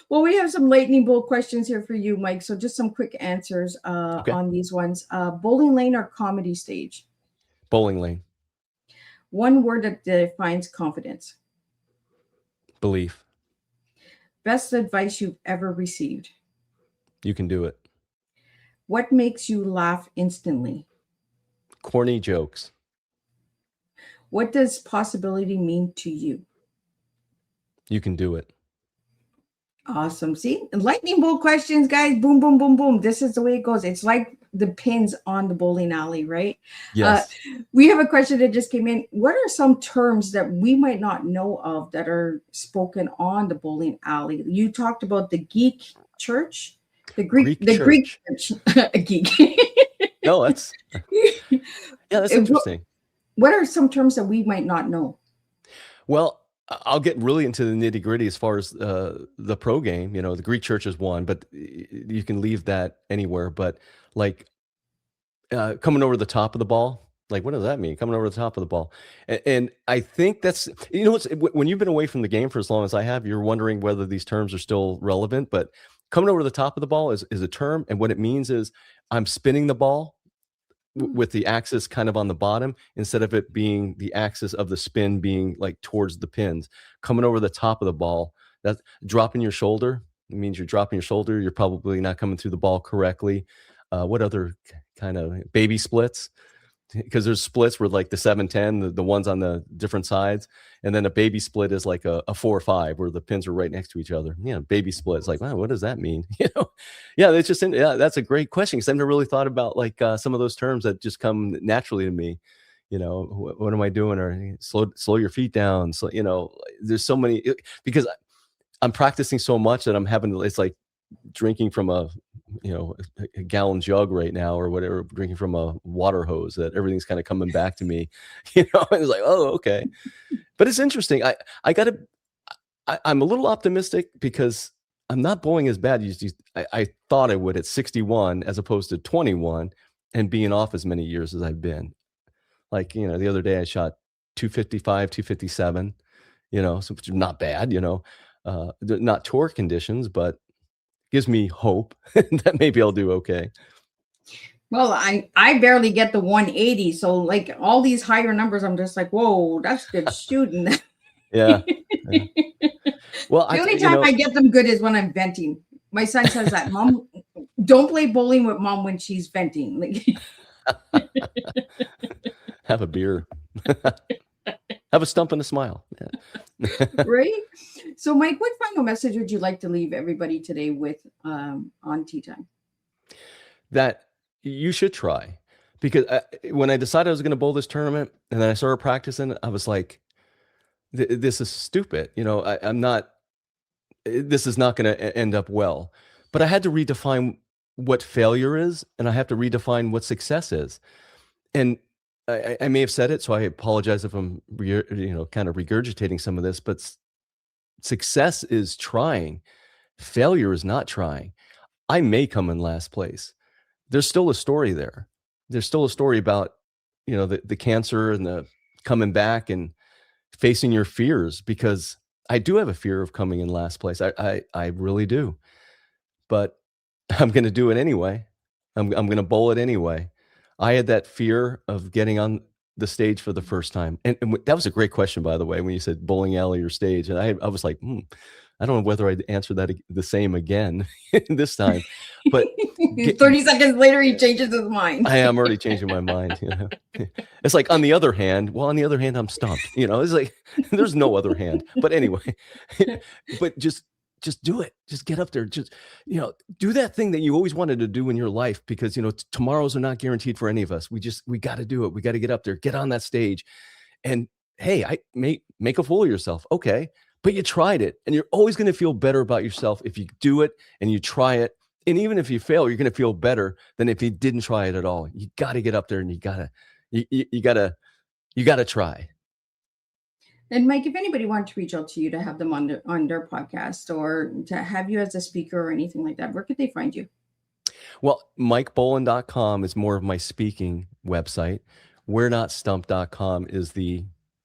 Well, we have some lightning bolt questions here for you, Mike. So just some quick answers Okay. on these ones. Bowling lane or comedy stage? Bowling lane. One word that defines confidence. Belief. Best advice you've ever received. You can do it. What makes you laugh instantly? Corny jokes. What does possibility mean to you? You can do it. Awesome. See, lightning bolt questions, guys. Boom, boom, boom, boom. This is the way it goes. It's like the pins on the bowling alley, right? Yes. We have a question that just came in. What are some terms that we might not know of that are spoken on the bowling alley? You talked about the geek church, the Greek church. A geek. No, that's interesting. What are some terms that we might not know? Well, I'll get really into the nitty gritty as far as the pro game. The Greek church is one, but you can leave that anywhere. But like coming over the top of the ball, like what does that mean? Coming over the top of the ball, and I think that's when you've been away from the game for as long as I have, you're wondering whether these terms are still relevant. But coming over the top of the ball is a term, and what it means is I'm spinning the ball with the axis kind of on the bottom instead of it being the axis of the spin being like towards the pins. Coming over the top of the ball, that's dropping your shoulder. It means you're dropping your shoulder. You're probably not coming through the ball correctly. What other kind of baby splits? because there's splits where like the 7-10, the ones on the different sides, and then a baby split is like a 4-5 where the pins are right next to each other. Yeah, baby split. It's like, wow, what does that mean? Yeah, it's just yeah, that's a great question because I've never really thought about like some of those terms that just come naturally to me. What am I doing? Or slow your feet down. So there's so many because I'm practicing so much that I'm having to. It's like drinking from a gallon jug right now or whatever, drinking from a water hose, that everything's kind of coming back to me. It's like, oh, okay. But it's interesting. I'm a little optimistic because I'm not bowling as bad as I thought I would at 61 as opposed to 21 and being off as many years as I've been. Like, the other day I shot 255, 257, so which is not bad, not tour conditions, but gives me hope that maybe I'll do okay. Well, I barely get the 180. So like all these higher numbers, I'm just like, whoa, that's good shooting. Yeah. Well, the only time I get them good is when I'm venting. My son says that, Mom, don't play bowling with Mom when she's venting. Like, have a beer. Have a stump and a smile. Yeah. Right? So, Mike, what final message would you like to leave everybody today with on Teatime? That you should try. Because when I decided I was going to bowl this tournament and then I started practicing, I was like, this is stupid. I'm not, this is not going to end up well. But I had to redefine what failure is, and I have to redefine what success is. And I may have said it, so I apologize if I'm, kind of regurgitating some of this, but success is trying. Failure is not trying. I may come in last place. There's still a story there. There's still a story about, the cancer and the coming back and facing your fears, because I do have a fear of coming in last place. I really do, but I'm going to do it anyway. I'm going to bowl it anyway. I had that fear of getting on the stage for the first time. And that was a great question, by the way, when you said bowling alley or stage. And I was like, I don't know whether I'd answer that the same again this time. But 30 seconds later, he changes his mind. I am already changing my mind. It's like, on the other hand, I'm stumped. It's like, there's no other hand. But anyway, but just do it. Just get up there. Just, do that thing that you always wanted to do in your life, because, tomorrows are not guaranteed for any of us. We got to do it. We got to get up there, get on that stage. And hey, I make a fool of yourself. Okay. But you tried it, and you're always going to feel better about yourself if you do it and you try it. And even if you fail, you're going to feel better than if you didn't try it at all. You got to get up there and you got to try. And Mike, if anybody wanted to reach out to you to have them on their podcast or to have you as a speaker or anything like that, where could they find you? Well, MikeBolland.com is more of my speaking website. We're Not Stumped.com is the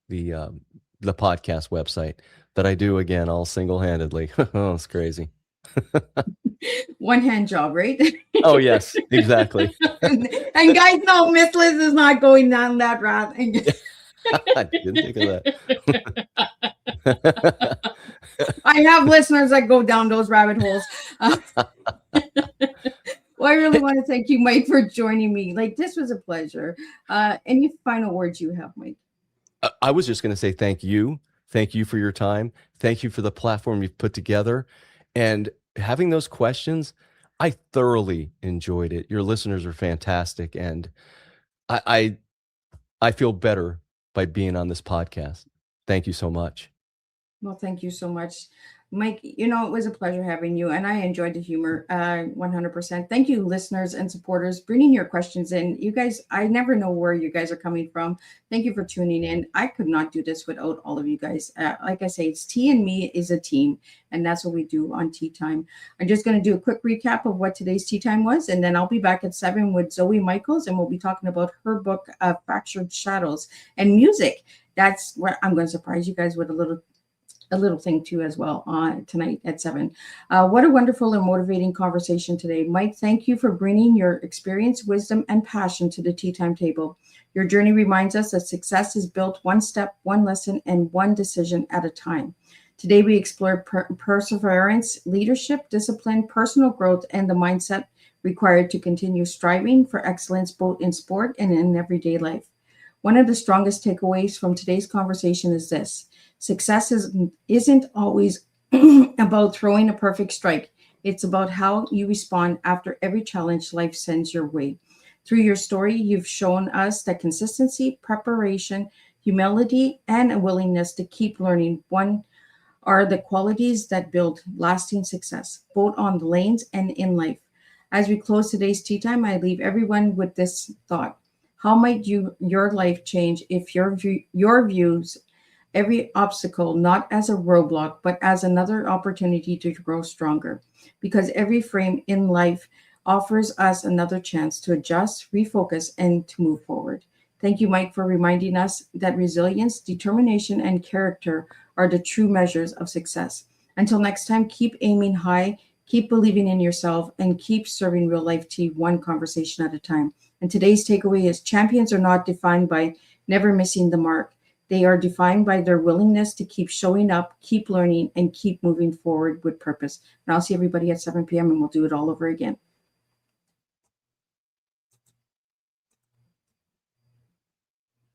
podcast website that I do, again, all single-handedly. Oh, it's crazy. One hand job, right? Oh, yes, exactly. And guys, no, Miss Liz is not going down that route. I didn't think of that. I have listeners that go down those rabbit holes. Well, I really want to thank you, Mike, for joining me. Like, this was a pleasure. Any final words you have, Mike? I was just going to say thank you. Thank you for your time. Thank you for the platform you've put together. And having those questions, I thoroughly enjoyed it. Your listeners are fantastic. And I feel better by being on this podcast. Thank you so much. Well, thank you so much, Mike. It was a pleasure having you, and I enjoyed the humor 100%. Thank you, listeners and supporters, bringing your questions in. You guys, I never know where you guys are coming from. Thank you for tuning in. I could not do this without all of you guys. Like I say, it's Tea and Me is a team, and that's what we do on Teatime. I'm just going to do a quick recap of what today's Teatime was, and then I'll be back at 7 with Zoe Michaels, and we'll be talking about her book, Fractured Shadows, and music. That's where I'm going to surprise you guys with a little thing too as well tonight at 7. What a wonderful and motivating conversation today. Mike, thank you for bringing your experience, wisdom, and passion to the Teatime table. Your journey reminds us that success is built one step, one lesson, and one decision at a time. Today, we explored perseverance, leadership, discipline, personal growth, and the mindset required to continue striving for excellence both in sport and in everyday life. One of the strongest takeaways from today's conversation is this: success isn't always about throwing a perfect strike. It's about how you respond after every challenge life sends your way. Through your story, you've shown us that consistency, preparation, humility, and a willingness to keep learning are the qualities that build lasting success, both on the lanes and in life. As we close today's tea time, I leave everyone with this thought: how might your life change if your views every obstacle not as a roadblock, but as another opportunity to grow stronger? Because every frame in life offers us another chance to adjust, refocus, and to move forward. Thank you, Mike, for reminding us that resilience, determination, and character are the true measures of success. Until next time, keep aiming high, keep believing in yourself, and keep serving real life tea one conversation at a time. And today's takeaway is: champions are not defined by never missing the mark. They are defined by their willingness to keep showing up, keep learning, and keep moving forward with purpose. And I'll see everybody at 7 p.m. and we'll do it all over again.